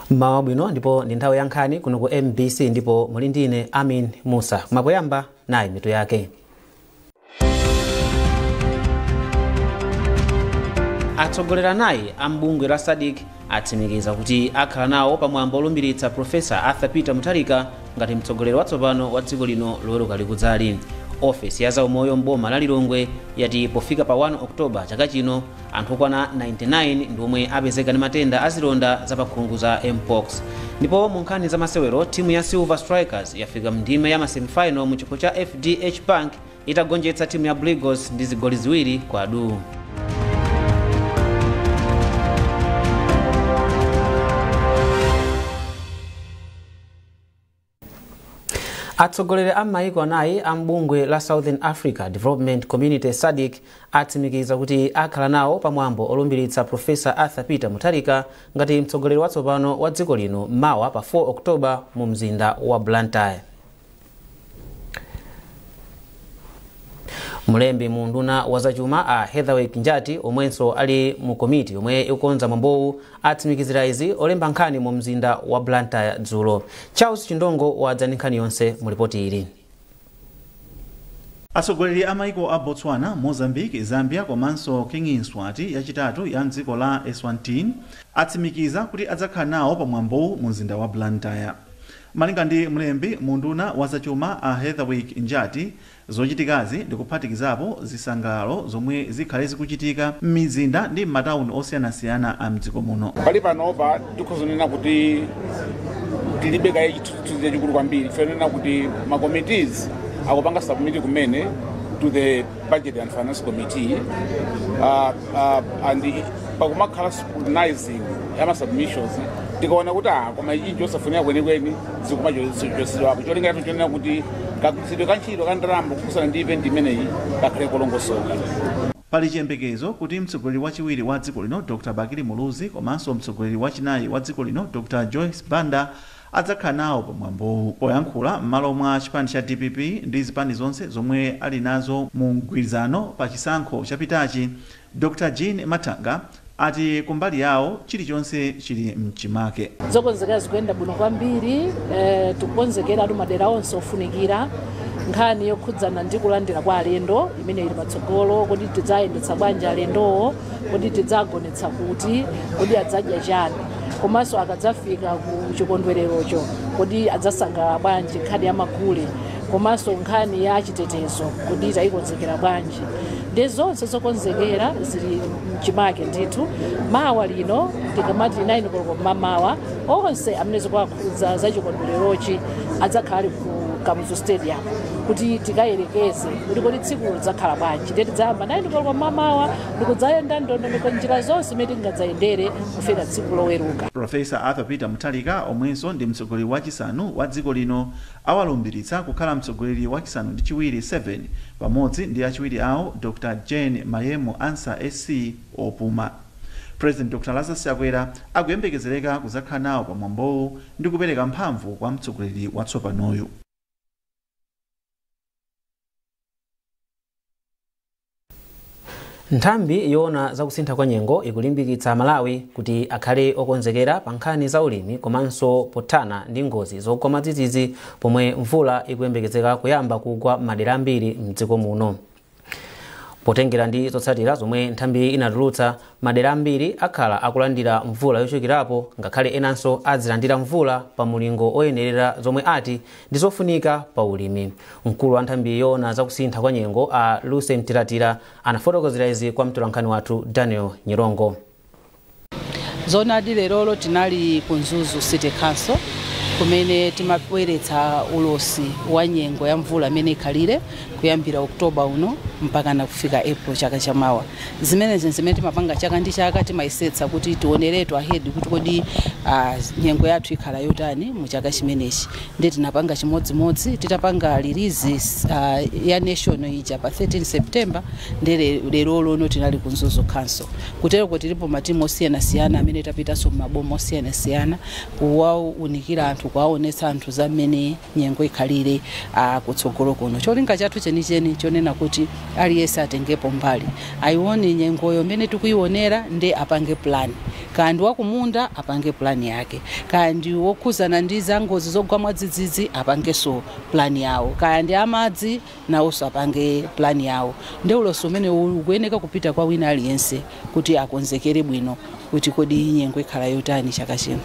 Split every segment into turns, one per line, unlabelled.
Mawa bwino ndipo ndi nthawi ya nkhani kuno ku MBC ndipo muli ndine Amin Musa. Makoyamba nayi mitu yake. Atsogolera nayi ambungwe la SADC atsimikiza kuti akhala nawo pamwambo olumbiritsa Profesa Arthur Peter Mutharika ngati mtsogoleri watsopano wa dziko lino loweruka likudzali. Ofisi ya zaumoyo mboma la Lilongwe yati pofika pa 1 Oktoba chaka chino anthu okwana 99 ndi omwe apezeka ndi matenda azilonda zapakhungu za mpox. Ndipo mu nkhani za masewero timu ya Silver Strikers yafika mndime ya masemifinal mu chikho cha FDH Bank itagonjetsa timu ya Brigos ndi zigoli ziwiri kwa adu. Atsogolere amaiko anayi ambungwe la Southern Africa Development Community SADC atsimikiza kuti akhala nawo pamwambo olumbiritsa Professor Arthur Peter Mutharika ngati mtsogoleri watsopano wa dziko lino mawa pa 4 Oktoba mu mzinda wa Blantyre. Mulembi munduna wa zachuma a Heatherwick Njati omwenso ali mu komiti omwe ikukonza mwambowu atsimikizira izi olemba nkhani mu mzinda wa Blantyre dzulo. Charles Chindongo wadza nkhani yonse mu ripoti ili.
Atsogoleri amaiko a Botswana, Mozambique, Zambia komanso King Nswati yachitatu ya dziko la Eswatini atsimikiza kuti adzakhala nawo pamwambowu mu mzinda wa Blantyre. Malinga ndi mulembi munduna wa zachuma a Heatherwick Njati, zochitikazi ndikuphatikizapo zisangalalo zomwe zikhale zikuchitika m'mizinda ndi m'matawuni osiyanasiyana a mdziko muno.
Pali panopa tikhozonena kuti tilibe kaye chithuthuzira chikulu kwambiri fenena kuti ma committees akupanga submit kumene to the budget and finance committee and pakumakhala scrutinizing ama submissions tikaona kuti koma ichi josafunira kwenikweni zikumajosidwapo cholingatu chonena kuti kagwiritsidwe kantchito ka ndalama kukhuzana ndi event imeneyi kakhale kolongosoka.
Pali chiyembekezo kuti mtsogoleri wachiwiri wa dziko lino Dr. Bakili Muluzi komanso mtsogoleri wachinayi wa dziko lino Dr. Joyce Banda adzakhala nawo pamwambowu. Poyankhula m'malo mwa chipani cha DPP ndi zipani zonse zomwe ali nazo mu mgwirizano pa chisankho chapitachi, Dr. Jean Matanga ati kumbali yawo chilichonse chili mchimake.
Zokonzekera zikuyenda bwino kwambiri, tikukonzekera atu madera onse ofunikira nkhani yokhudzana ndi kulandira kwa alendo imene ili patsogolo, kuti tidzayendetsa bwanji alendowo, kuti tidzagonetsa kuti, kuti adzadya chani, komanso akadzafika ku chikondwererocho kuti adzasangalala bwanji nkhani ya magule, komanso nkhani ya chitetezo kuti tayikonzekera bwanji. Ndezonse zokonzekera zili mchimake ndithu. Mawa lino tikamati 9 koloko mamawa onse amene zikuwakhudza za chikondwererochi adzakhala ku Kamuzu Stadium kuti tikayerekeze kuti kodi tsiku lidzakhala bwanji. Ndeti dzayamba 9 koloko mamawa ndikudzayenda ndondomeko njira zonse imene tingadzayendere kufika tsiku loweruka.
Professor Arthur Peter Mutharika omwenso ndi mtsogoleri wachisanu wa dziko lino awalumbiritsa kukhala mtsogoleri wachisanu ndi chiwiri 7 pamodzi ndi achiwiri awo Dr. Jane Mayemo Ansa SC Opuma. President Dr. Lazarus Chakwera akuyembekezereka kuzakhala nawo pamwambowu ndi kupereka mphamvu kwa mtsogoleri watsopanoyu.
Nthambi yoona zakusintha kwa nyengo ikulimbikitsa Malawi kuti akhale okonzekera pa nkhani za ulimi komanso pothana ndi ngozi zogwa madzidzidzi pomwe mvula ikuyembekezeka kuyamba kugwa madera ambiri mdziko muno. Potengera ndi zotsatira zomwe nthambi inatulutsa, madera ambiri akhala akulandira mvula yochokerapo ngakhale enanso azilandira mvula pa mulingo oyenerera zomwe ati ndi zofunika pa ulimi. Mkulu wa nthambi yoona zakusintha kwa nyengo a Luce Mtiratira anafotokozera izi kwa mtolankhani wathu Daniel Nyirongo.
Zonadi lero tinali ku Nzuzu City Council kumene timabweretsa ulosi wa nyengo ya mvula imene ikhalire kuyambira Oktoba uno mpaka na kufika April chaka chamawa. Zimene timapanga chaka ndi chaka timayisetsa kuti tioneretu ahead kuti kodi nyengo yathu ikhala yotani mu chaka chimenechi. Ndi tinapanga chimodzimodzi, titapanga release ya national ija pa 13 September ndi lero lono tinali ku Nzuzu Council. Kutero kuti tilipo matimu osiyanasiyana amene tapitanso mabomo osiyanasiyana kuwaunikira anthu kuwaonetsa anthu zamene nyengo ikhalire kutsogolo kuno. Cholinga chathu chenicheni chonena kuti aliyese atengepo mbali. Aione nyengoyo mene tikuyionera ndi apange plan. kandi wakumunda apange plani yake, kandi wokhuzana ndi za ngozi zogwa mwadzidzidzi apangeso plani yawo, kandi amadzi nawonso apange plani yawo. Ndi ulosi umene ukuyeneka kupita kwa wina aliyense kuti akonzekere bwino kuti kodi nyengo ikhala yotani chaka chino.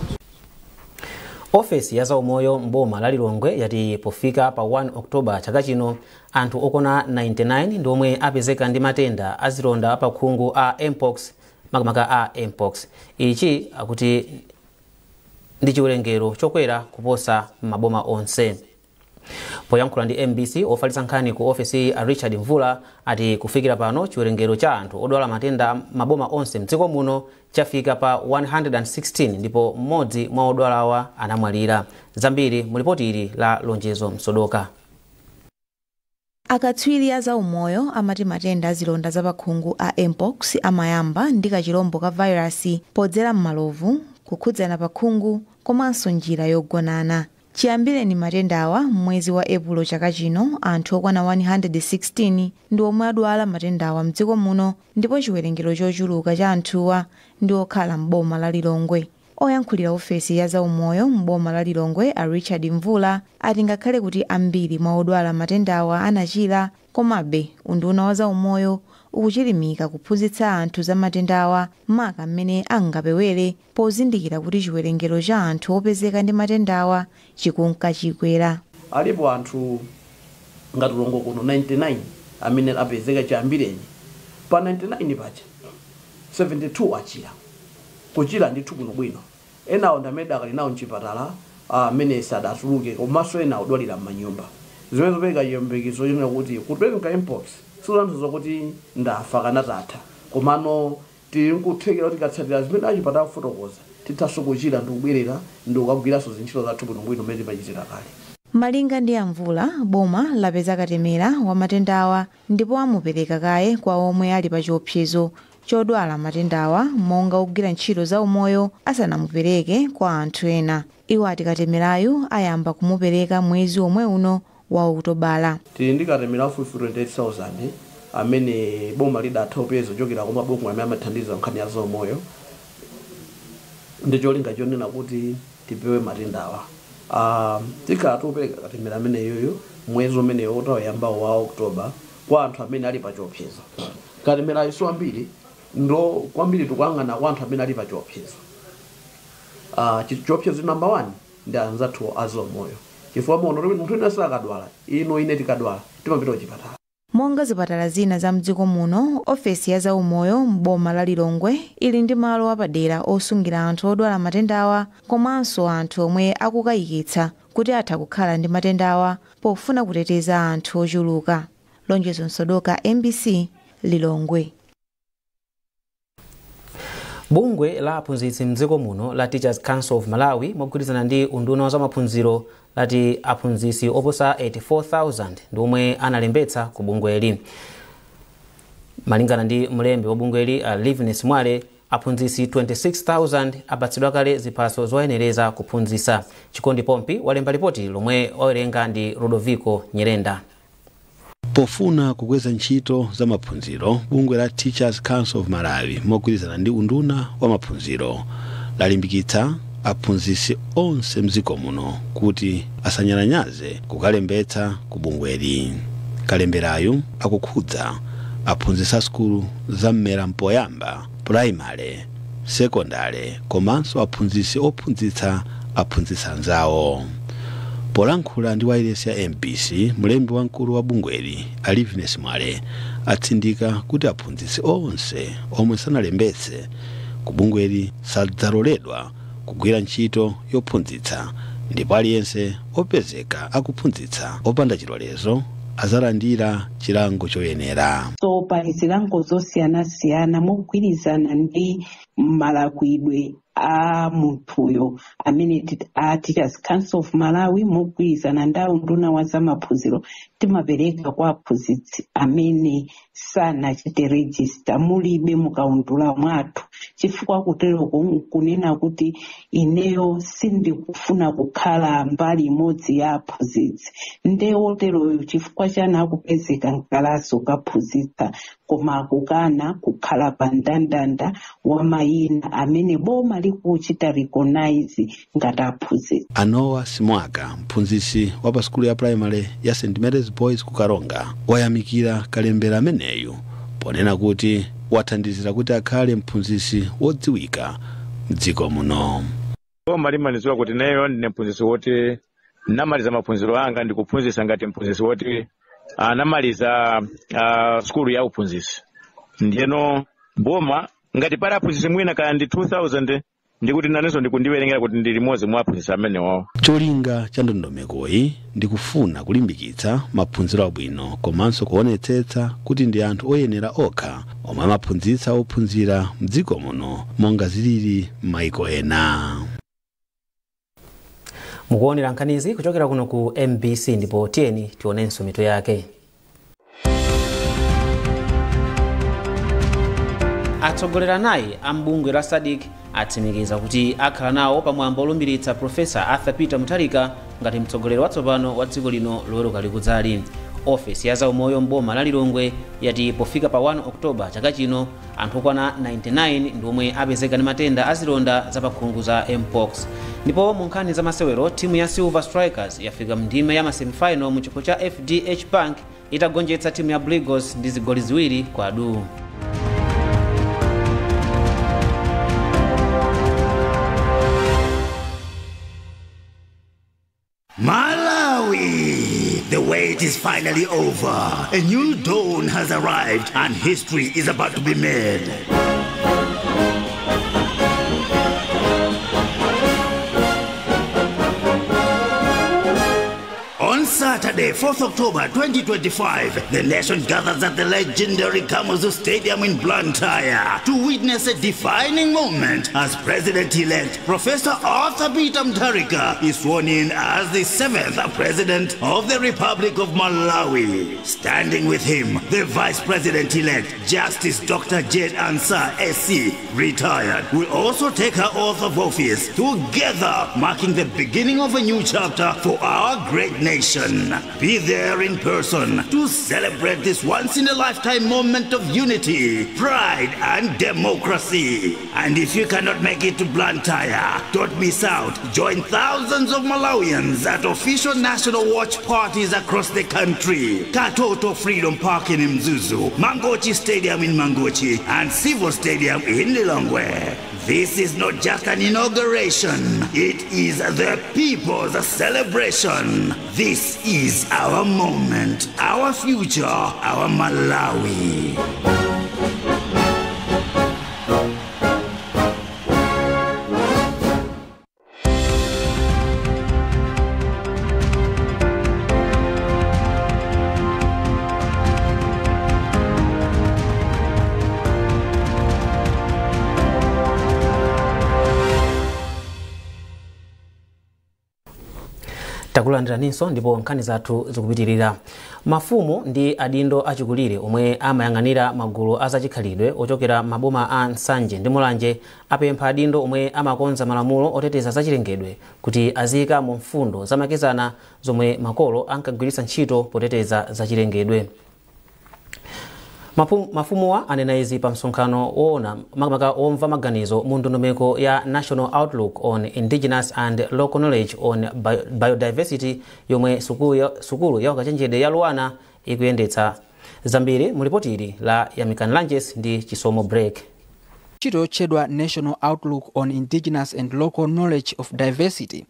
Ofesi ya zaumoyo mboma la Lilongwe yati pofika pa 1 Oktoba chaka chino anthu okona 99 ndiomwe apezeka ndi matenda azilonda pakhungu a mpox, makamaka a mpox. Ichi akuti ndi chiwerengero chokwera kuposa maboma onse. Poyankhula ndi MBC, ofalitsa nkhani ku ofesi a Richard Mvula ati kufikira pano chiwerengero cha anthu odwala matenda maboma onse mdziko muno chafika pa 116 ndipo mmodzi mwa odwalawa anamwalira. Zambiri mulipoti ili la Lonjezo Msodoka.
Akatswiri a zaumoyo amati matenda azilonda zapakhungu a mpox amayamba ndi kachirombo ka virasi podzera m'malovu, kukhudzana pakhungu komanso njira yogonana. Chiyambireni matendawa mwezi wa Epulo chaka chino anthu okwana 116 ndi omwe adwala matendawa mdziko muno, ndipo chiwerengero chochuluka cha anthuwa ndi okhala m'boma la Lilongwe. Oyankhulira ofesi ya zaumoyo m'boma la Lilongwe a Richard Mvula ati ngakhale kuti ambiri mwa odwala matendawa anachira, komabe unduna wa zaumoyo ukuchilimika kuphunzitsa anthu za matendawa maka mmene angapewere pozindikira kuti chiwerengero cha anthu opezeka ndi matendawa chikunka chikwera.
Alipo anthu ngati Lilongwe kuno 99 amene apezeka chiyambireni. Pa 99 pacha 72 achira. Kuchira ndithu bwino. Enawo ndamene akali nawo mchipatala amene sadatuluke komanso ena odwalira m'manyumba. Zimene zopeka chiyembekezo chino kuti kutenga mpox sulanso kuti ndafa kana tatha, komano tinkuthekera kuti katsatira zimene achipatala kufotokoza tithaso kuchira ndi kubwerera ndi kukagwiranso zintchito zathu bwinobwino mmene timachitira kale.
Malinga ndi Mvula, boma lapeza katemera wa matendawa ndipo amupereka kaye kwa omwe ali pa chiopsezo chodwala matendawa monga ogwira ntchito za umoyo asanamupereke kwa anthu ena. Iwo ati katemerayu ayamba kumupereka mwezi omwe uno wa Okutobala.
Tili ndi katemera 528,000 amene boma lidatha kupeza kuchokera kwa mabungwe amene amathandiza nkhani ya zaumoyo. Ndi cholinga chonena kuti tipewe matendawa. Tikhala tikupereka katemera ameneyoyo mwezi umene utayamba wa Oktoba kwa anthu amene ali pa chiopsezo. Katemera iso ambiri ndo kwambiri tukuyang'ana kwa anthu amene ali pa chiopsezo. Chiopsezo number 1 ndi anzathu azaumoyo. Chifukwa mono munthu ina sakadwala, ine tikadwala timapita kuchipatala.
Monga zipatala zina za mdziko muno, ofesi ya zaumoyo m'boma la Lilongwe ili ndi malo apadera osungira anthu odwala matendawa komanso anthu omwe akukayikitsa kuti atha kukhala ndi matendawa pofuna kuteteza anthu ochuluka. Lonjezo Msodoka, MBC, Lilongwe.
Bungwe la aphunzitsi mdziko muno la Teachers Council of Malawi mogwirizana ndi unduna wa zamaphunziro lati aphunzitsi oposa 84,000 ndi omwe analembetsa ku bungweli. Malingana ndi mlembi wa bungweli Livinus Mwale, aphunzitsi 26,000 apatsidwa kale ziphaso zoyenereza kuphunzitsa. Chikondi Pompi walemba ripoti lomwe owerenga ndi Rodoviko Nyerenda.
Pofuna kukweza ntchito za maphunziro, bungwe la Teachers Council of Malawi mogwirizana ndi unduna wa maphunziro lalimbikitsa aphunzitsi onse mdziko muno kuti asanyalanyaze kukalembetsa ku bungweli. Kalemberayu akukhudza aphunzitsi skulu za mmera mpoyamba, primary, secondary komanso aphunzitsi ophunzitsa aphunzitsi anzawo. Polankhula ndi wailesi ya MBC, mlembi wamkulu wa bungweli Livinus Mwale atsindika kuti aphunzitsi onse omwe sanalembetse ku bungweli sadzaloledwa kugwira ntchito yophunzitsa, ndipo aliyense opezeka akuphunzitsa opanda chilolezo azalandira chilango choyenera.
So pali zilango zosiyana-siyana mogwirizana ndi malakwidwe a munthuyo amene a Teachers Council of Malawi mogwirizana ndi unduna wa zamaphunziro timapereka kwa aphunzitsi amene sanachite register mulibe mukaundula mwathu, chifukwa kutero kunena kuti ineyo sindikufuna kukhala mbali imodzi ya aphunzitsi. Ndewoteroyo chifukwa chana akupezeka nkalaso kaphunzitsa koma akukana kukhala pa mndandanda wa ina amene boma likuchita recognize ngati aphunzitsi.
Anowa Simwaka, mphunzitsi wa pa skulu ya primary ya St Mary's Boys ku Karonga, wayamikira kalembera ameneyu ponena kuti wathandizira kuti akhale mphunzitsi wodziwika m'dziko muno.
Boma limaniziwa kuti neyo ndine mphunzitsi woti namaliza maphunziro anga ndikuphunzitsa ngati mphunzitsi woti namaliza skulu ya uphunzitsi. Ndiyeno boma ngati para aphunzitsi mwina kaya ndi 2000 ndikuti nanenso ndikundiwerengera kuti ndili mmodzi mwa aphunzitsi amenewo.
Cholinga cha ndondomekoyi ndikufuna kulimbikitsa maphunziro abwino komanso kuonetsetsa kuti ndi anthu oyenera okha omwe amaphunzitsa ophunzira m'dziko muno monga zilili m'mayiko ena.
Mukuonera nkhanizi kuchokera kuno ku MBC ndipo tiyeni tionenso mitu yake. Atsogolera nayi ambungwe la SADC atsimikiza kuti akhala nawo pamwambo olumbiritsa Profesa Arthur Peter Mutharika ngati mtsogoleri watsopano wa dziko lino loweruka likudzali. Ofesi ya zaumoyo mboma la Lilongwe yati pofika pa 1 Oktoba chaka chino anthu okwana 99 ndi omwe apezeka ndi matenda azilonda za pakhungu za mpox. Ndipo mu nkhani za masewero timu ya Silver Strikers yafika mndime ya masemifinal mu chikho cha FDH Bank itagonjetsa timu ya Brigos ndi zigoli ziwiri kwa adu.
Malawi, the wait is finally over. A new dawn has arrived and history is about to be made. On Saturday, 4th October 2025, the nation gathers at the legendary Kamuzu Stadium in Blantyre to witness a defining moment as President-elect Professor Arthur Peter Mutharika is sworn in as the 7th President of the Republic of Malawi. Standing with him, the Vice President-elect Justice Dr. Jane Ansah SC, retired, will also take her oath of office, together marking the beginning of a new chapter for our great nation. Be there in person to celebrate this once-in-a-lifetime moment of unity, pride, and democracy. And if you cannot make it to Blantyre, don't miss out. Join thousands of Malawians at official national watch parties across the country. Katoto Freedom Park in Mzuzu, Mangochi Stadium in Mangochi, and Civil Stadium in Lilongwe. This is not just an inauguration, it is the people's celebration. This is our moment, our future, our Malawi.
Takulandiraninso ndipo nkhani zathu zikupitirira. Mafumu ndi adindo achikulire omwe amayang'anira magulu azachikhalidwe ochokera maboma a Nsanje ndi Mulanje apempha adindo omwe amakonza malamulo oteteza zachilengedwe kuti azika mu mfundo zamakedzana zomwe makolo ankagwiritsa ntchito poteteza zachilengedwe. Mafumuwa anena izi pa msonkhano woona makamaka omva maganizo mu ndondomeko ya National Outlook on Indigenous and Local Knowledge on Biodiversity yomwe sukulu ya ukachenjede ya Luana ikuyendetsa. Zambiri mulipotiri la Yamikani Langes ndi Chisomo Break.
Ntchito yotchedwa National Outlook on Indigenous and Local Knowledge of Diversity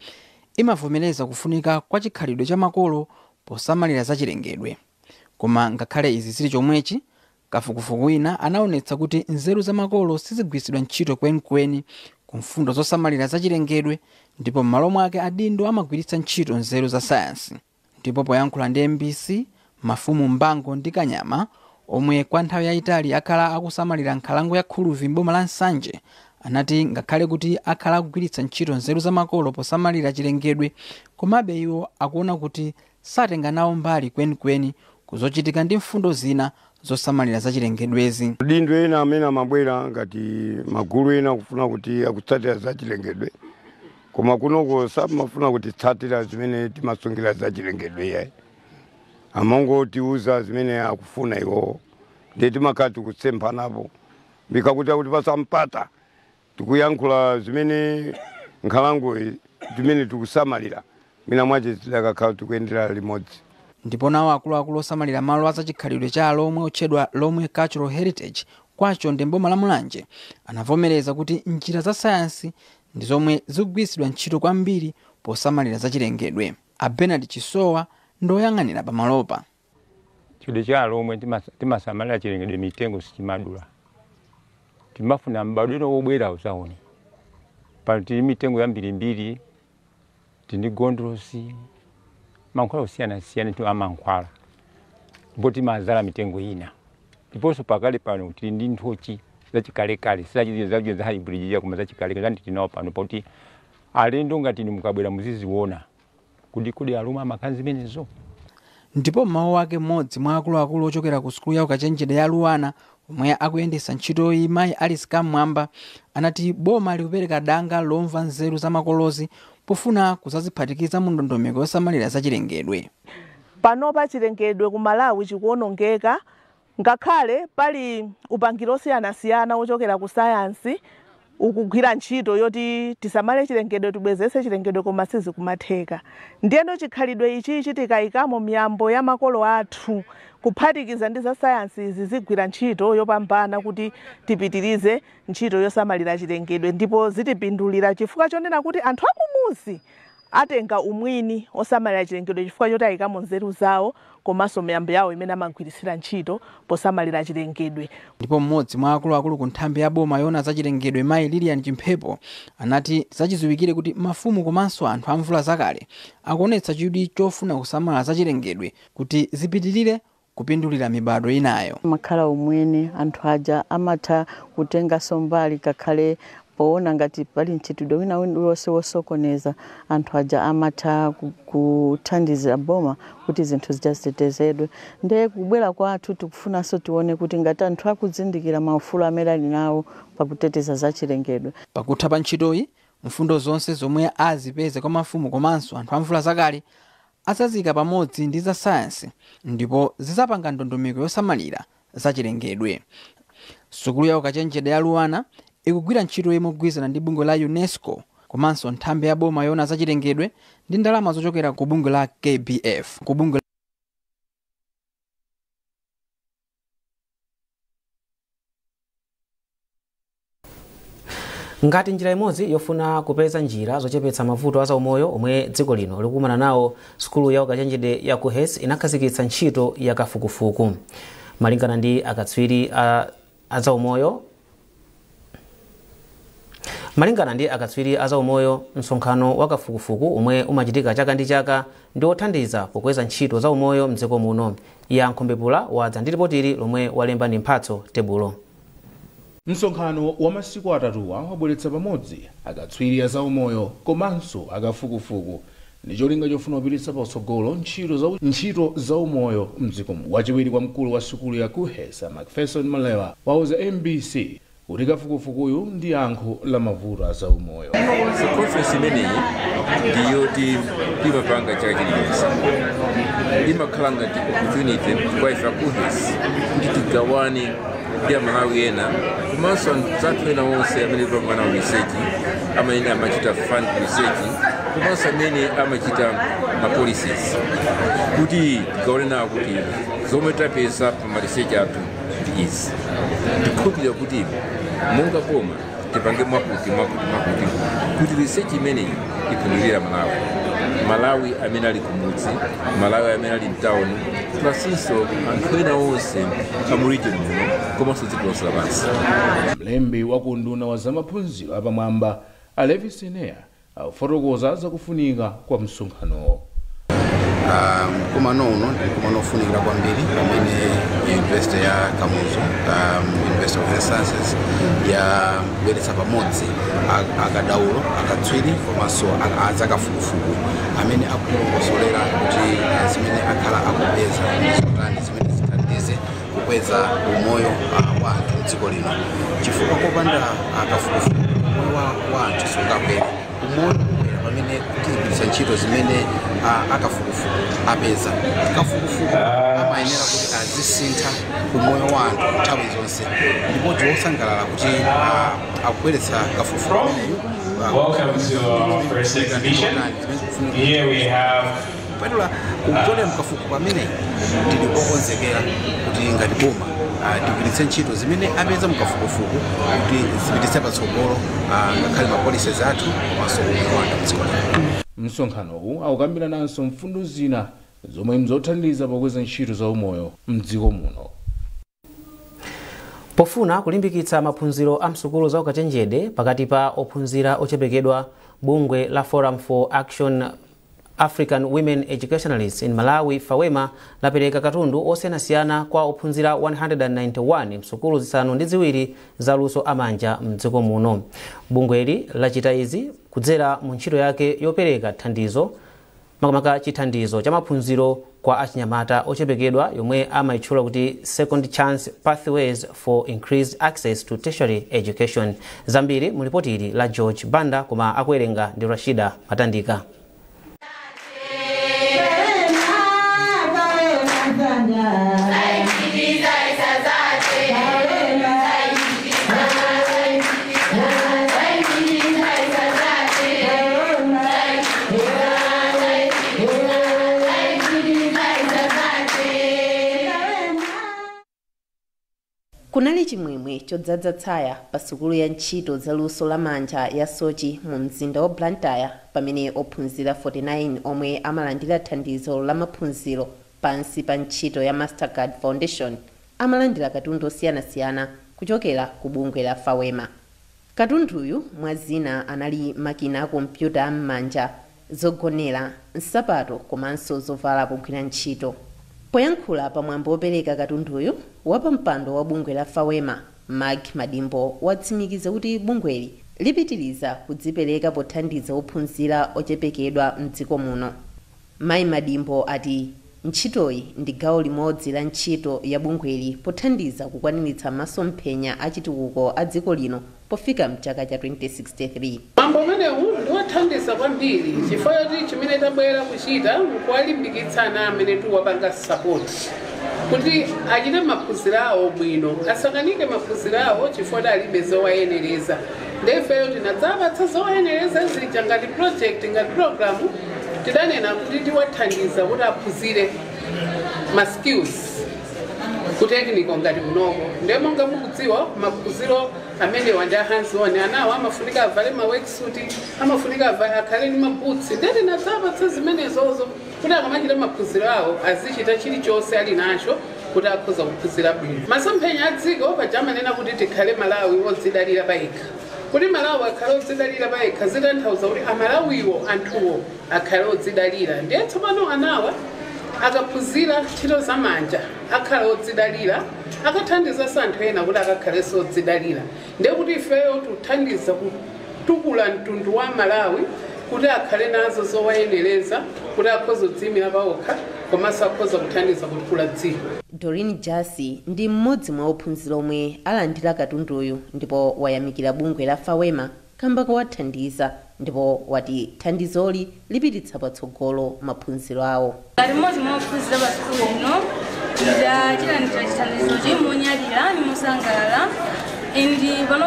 imavomereza kufunika kwa chikhalidwe cha makolo posamalira zachilengedwe. Koma ngakhale izi zili chomwechi, kafukufuku wina anaonetsa kuti nzeru za makolo sizigwiritsidwa ntchito kwenikweni ku mfundo zosamalira zachilengedwe, ndipo m'malo mwake adindo amagwiritsa ntchito nzeru za sayansi. Ndipo poyankhula ndi MBC, Mafumu Mbango ndi Kanyama omwe kwa nthawi yayitali akhala akusamalira nkhalango ya Khuluvi m'boma la Nsanje, anati ngakhale kuti akhala akugwiritsa ntchito nzeru za makolo posamalira chilengedwe, komabe iwo akuona kuti satenga nawo mbali kwenikweni kuzochitika ndi mfundo zina zosamalira zachilengedwezi.
Adindo ena amene amabwera ngati magulu ena kufuna kuti akutsatira zachilengedwe, koma kunoko samafuna kuti tsatira zimene timasungira zachilengedwe yayi. Amangotiuza zimene akufuna iwo, ndi timakati kutsemphanapo bikakuti kuti pasampata tikuyankhula zimene nkhalango zimene tikusamalira mina mwache tidakakhala tikuyendera limodzi.
Ndipo nawo akuluakulu osamalira malo azachikhalidwe cha lomwe otchedwa Lomwe Cultural Heritage kwacho ndi mboma la Mulanje anavomereza kuti njira za sayansi ndi zomwe zikugwiritsidwa ntchito kwambiri posamalira zachilengedwe. A Bernard Chisowa ndoyang'anira pamalopa.
Chidwe cha lomwe timasamalira chilengedwe mitengo sichimadula. Timafuna mbadwino wobwera usaone. Pali mitengo ya mbirimbiri tindi gondrosi mankhwala osiyana tu amankhwala ndipo timazala mitengo ina ndiponso pakale pano tindi nthochi zachikalekale sizachizo za hybrid koma zachikalekale zandi tinawo pano poti alendo ngati mukabwera muziziona kudi aluma makanzi menezo.
Ndipo mawu ake mmodzi mwa akuluakulu ochokera ku sukulu ya ukachenjede ya Luwana omwe akuyendesa ntchito iyi mayi Alice Kamwamba anati boma likupereka danga lomva nzeru za makolozi pofuna kuzaziphatikiza mu ndondomeko yosamalira zachilengedwe.
Panopa chilengedwe ku Malawi chikuonongeka ngakhale pali upangiro osiyanasiyana ochokera ku sayansi ukugwira ntchito yoti tisamale chilengedwe tibwezese chilengedwe koma sizikumatheka. Ndiyeno chikhalidwe ichi chitikayikamo miyambo ya makolo athu kuphatikiza ndi za sayansi zizigwira ntchito yopambana kuti tipitirize ntchito yosamalira chilengedwe ndipo zitipindulira chifukwa chonena kuti anthu akumuzi atenga umwini osamalira chilengedwe chifukwa choti ayikamo nzeru zawo komanso miyambo yawo imene amagwirisira ntchito posamalira chilengedwe.
Ndipo mmodzi mwa akuluakulu ku nthambi ya boma yona zachilengedwe mayi Lilian Chimphepo anati zachidziwikire kuti mafumu komanso anthu amvula zakale akuonetsa chidwi chofuna kusamala zachilengedwe kuti zipitirire kupindulira mibado inayo.
Makhala umwene anthu aja amatha kutenga sombali kakhale poona ngati pali ntchitidwe wina wonse wosokoneza anthu aja amatha kuthandiza boma kuti zinthu zitetezedwe. Ndiye kubwera kwathu tikufunanso tione kuti ngati anthu akuzindikira maufulu amene ali nawo pakuteteza zachilengedwe.
Pakutha pa ntchitoyi mfundo zonse zomwe azipeze kwa mafumu komanso anthu amvula zakale azazika pamodzi ndi za sayansi ndipo zizapanga ndondomeko yosamalira zachilengedwe. Sukulu ya ukachenjede ya Luwana ikugwira ntchito imogwirizana ndi bungwe la UNESCO komanso nthambi ya boma yona zachilengedwe ndi ndalama zochokera ku bungwe la KBF.
Ngati njira imodzi yofuna kupeza njira zochepetsa mavuto a zaumoyo omwe dziko lino likumana nawo, sukulu ya ukachenjede ya ku HES inakhazikitsa ntchito ya kafukufuku. Malingana ndi akatswiri a zaumoyo msonkhano wa kafukufuku omwe umachitika chaka ndi chaka ndi othandiza pokweza ntchito za umoyo mdziko muno. Yankho Mbepula wadza ndi ripotili lomwe walemba ndi Mphatso Tebulo.
Msonkhano wa masiku atatuwa wabweretsa pamodzi akatswiri a zaumoyo komanso akafukufuku ndi cholinga chofuna kupititsa patsogolo ntchito za umoyo mdziko muno. Wachiwiri kwa mkulu wa sukulu ya ku HES Macpherson Malewa wauza MBC kuti kafukufukuyu ndi yankho la mavuto a zaumoyo.
Conference imeneyi ndiyoti imapanga chaka chiliyonse imakhala ngati opportunity kwa ife ku HES kuti tigawane ndi Amalawi ena komanso anthu ena onse amene amapanga research amene amachita fund research komanso amene amachita policies kuti tigawane nawo kuti zomwe tapeza pa research athu ndi izi. Tikukhulupirira kuti monga boma tipange mwakuti kuti research imeneyi ipindulire Malawi amene ali kumudzi, Malawi amene ali mtown, plasinso anthu ena onse amu region muno komanso dziko lonse lapansi.
Mlembi wa kunduna wa zamaphunziro apamwamba Levi Senea akufotokoza zakufunika kwa msonkhanowo.
Mkumano uno ndi mkumano ofunikira kwambiri pamene University ya Kamuzu, University of Health Sciences yabweretsa pamodzi akadaulo akatswiri komanso azakafukufuku amene akulongosolera kuti zimene akhala akupeza ndi zimene zithandize kukweza umoyo wa anthu m'dziko lino. Chifukwa kopanda akafukufuku umoyo wa anthu sungakwere. Umoyo pamene tigwiritsa ntchito zimene akafukufuku apeza. Kafukufuku amayenera kuti azisintha umoyo wa anthu nthawi zonse, ndipo tikusangalala kuti akubweretsa kafukufuku ameneyo.
Welcome to our first exhibition. Here we have
kupatula kutolera mkafukufuku ameneyi tili okonzekera kuti ngati boma tigwiritse ntchito zimene apeza mkafukufuku kuti zipititse patsogolo ngakhale mapolicies athu komanso umoyo wa anthu mdziko lino.
Msonkhanowu awukambiranaso mfundo zina zomwe mzothandiza pakweza ntchito za umoyo mdziko muno.
Pofuna kulimbikitsa maphunziro a msukulu za ukachenjede pakati pa ophunzira ochepekedwa, bungwe la Forum for Action African Women Educationalists in Malawi FAWEMA lapereka katundu osiyanasiyana kwa ophunzira 191 msukulu zisanu ndi ziwiri za luso amanja mdziko muno. Bungweli lachita izi kudzera mu ntchito yake yopereka thandizo makamaka chithandizo cha maphunziro kwa achinyamata ochepekedwa yomwe amayitchula kuti Second Chance Pathways for Increased Access to Tertiary Education. Zambiri mu ripoti ili la George Banda koma akuwerenga ndi Rashida Matandika.
Kunali chimwemwe chodzaza tsaya pa sukulu ya ntchito za luso la manja ya Sochi mu mzinda wa Blantyre pamene ophunzira 49 omwe amalandira thandizo la maphunziro pansi pa ntchito ya Mastercard Foundation amalandira katundu osiyanasiyana kuchokera ku bungwe la FAWEMA. Katunduyu mwazina anali makina a kompyuta am'manja, zogonera, nsapato komanso zovala pogwira ntchito. Poyankhula pamwambo wopereka katunduyu, wapampando wa bungwe la FAWEMA Mag Madimbo watsimikiza kuti bungweli lipitiriza kudzipereka pothandiza ophunzira ochepekedwa mdziko muno. Mai Madimbo ati ntchitoyi ndi gawo limodzi la ntchito ya bungweli pothandiza kukwaniritsa masomphenya a chitukuko a dziko lino pofika mchaka cha 2063.
Mambo amenewu ndiwathandiza kwambiri chifukwa choti chimene tabwera kuchita nkuwalimbikitsana amene tiwapanga support kuti achite maphunziro awo bwino, asakanike maphunziro awo chifukwa alibe zowayenereza. Ndefeyo tinadzapatsa zowayenereza zija ngati project ngati program tidanena kuti tiwathandiza kuti aphunzire ma skills ku technical ngati kunoko. Ndiye monga mukudziwa maphunziro amene wanda hands on anawo amafunika avale ma worksuit, amafunika akhale ndi maboots. Ndiye tinadzapatsa zimenezozo kuti akamachita maphunziro awo azichita chilichonse ali nacho kuti akhoza kuphunzira bwino. Masomphenya a dziko pajamanena kuti tikhale Malawi odzidalira payekha. Kuti Malawi akhale odzidalira payekha zitanthauza kuti amalawiwo anthuwo akhale odzidalira. Ndiye tsopano anawa akaphunzira ntchito za manja akhale odzidalira, akathandiza anthu ena kuti akakhale odzidalira. Ndiye kuti ifeyo tuthandiza kutukula mtundu wa Malawi kuti akhale nazo zowayenereza kuti akhoza kudziyimira pawokha komanso akhoza kuthandiza kutukula dziko.
Doreen Jasi ndi mmodzi mwa ophunzira omwe alandira katunduyu ndipo wayamikira bungwe la FAWEMA kamba kowathandiza ndipo wati thandizoli lipititsa patsogolo maphunziro awo.
Ngati mmodzi mwa ophunzira pa sukulu ino ndachilandira chithandizo chimonyadira ndimusangalala. Indi pano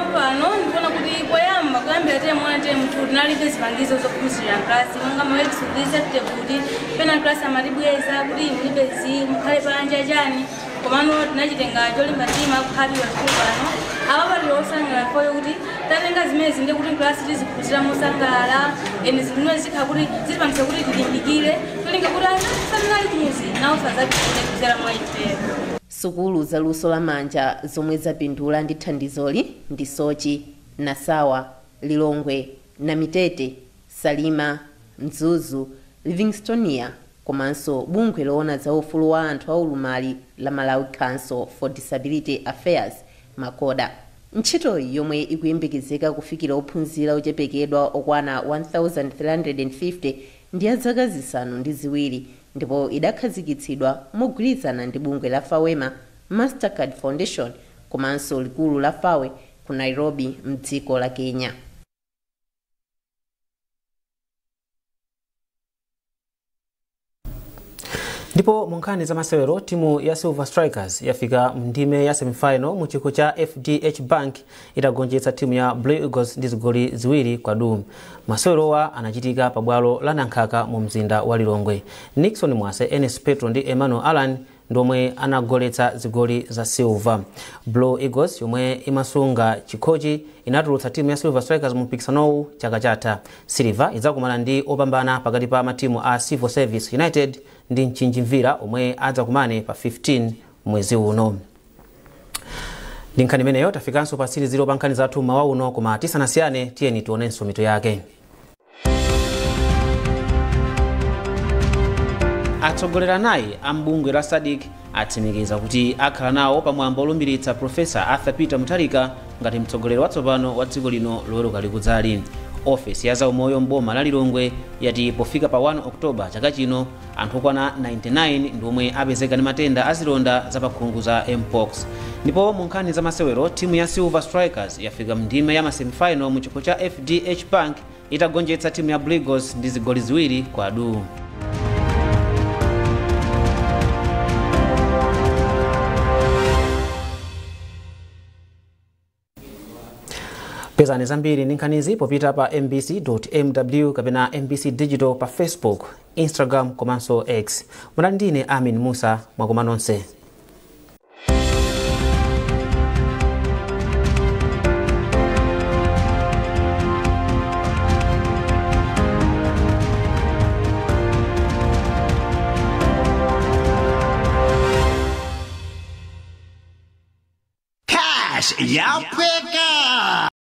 ndikuona kuti kuyambira temona temtu tinalibe zipangizo zophunzira klasi monga mawekisulize kuti pena klasi amatibweza kuti mulibezi mukhale panja chani komano tinachitenga cholimba mtima kukhaliwa sukulu pano apa pali osangalala foyo kuti tatenga zimezi ndi kuti klasi tiziphunzira mosangalala eni zimene zikhala kuti zitipangitsa kuti tilimbikire tolinga kuti satinali kumuzi nawo sazapitire kudzera mwa ifeyo.
Sukulu za luso la manja zomwe zapindula ndi thandizoli ndi Sochi, Nasawa, Lilongwe, Namitete, Salima, Mzuzu, Livingstonia komanso bungwe loona za ufulu wa anthu aulumali la Malawi Council for Disability Affairs Makoda. Ntchitoyi yomwe ikuyembekezeka kufikira ophunzira ochepekedwa okwana 1350 ndi ya zaka zisanu ndi ziwiri ndipo idakhazikitsidwa mogwirizana ndi bungwe la FAWEMA Mastercard Foundation komanso likulu la FAWE ku Nairobi mdziko la Kenya.
Ndipo munkhani za masewero timu ya Silver Strikers yafika mndime ya semifinal mu chikho cha FDH Bank itagonjetsa timu ya Blue Eagles ndi zigoli ziwiri kwa du. Masewerowa anachitika pa bwalo la Nankhaka mu mzinda wa Lilongwe. Nixon Mwase, Enes Petro ndi Emmanuel Alan ndomwe anagoletsa zigoli za Silver. Blue Eagles yomwe imasunga chikhochi inatulutsa timu ya Silver Strikers mu mpikisanowu chaka chatha. Silver idzakumana ndi opambana pakati pa matimu a Civil Service United ndi Mchinjimvira omwe adzakumane pa 15 mwezi uno. Ndi nkhani imeneyo tafikanso pa series zilo pa nkhani zathu mawa uno, koma tisanasiyane tiyeni tionenso mitu yake. Atsogolera nayi ambungwe la SADC atsimikiza kuti akhala nawo pamwambo olumbiritsa Profesa Arthur Peter Mutharika ngati mtsogoleri watsopano wa dziko lino loweruka likudzali. Ofesi ya zaumoyo mboma la Lilongwe yati pofika pa 1 Oktoba chaka chino anthu okwana 99 ndiomwe apezeka ndi matenda azilonda za pakhungu za Mpox. Ndipo munkhani za masewero timu ya Silver Strikers yafika mndime ya masemifinal mu chikho cha FDH Bank itagonjetsa timu ya Blue Eagles ndi zigoli ziwiri kwa du. Pezani zambiri ndi nkhanizi popita pa mbc.mw kapena MBC Digital pa Facebook, Instagram komanso X. Munali ndine Amin Musa, mwakoma nonse.
Cash, yeah, quick.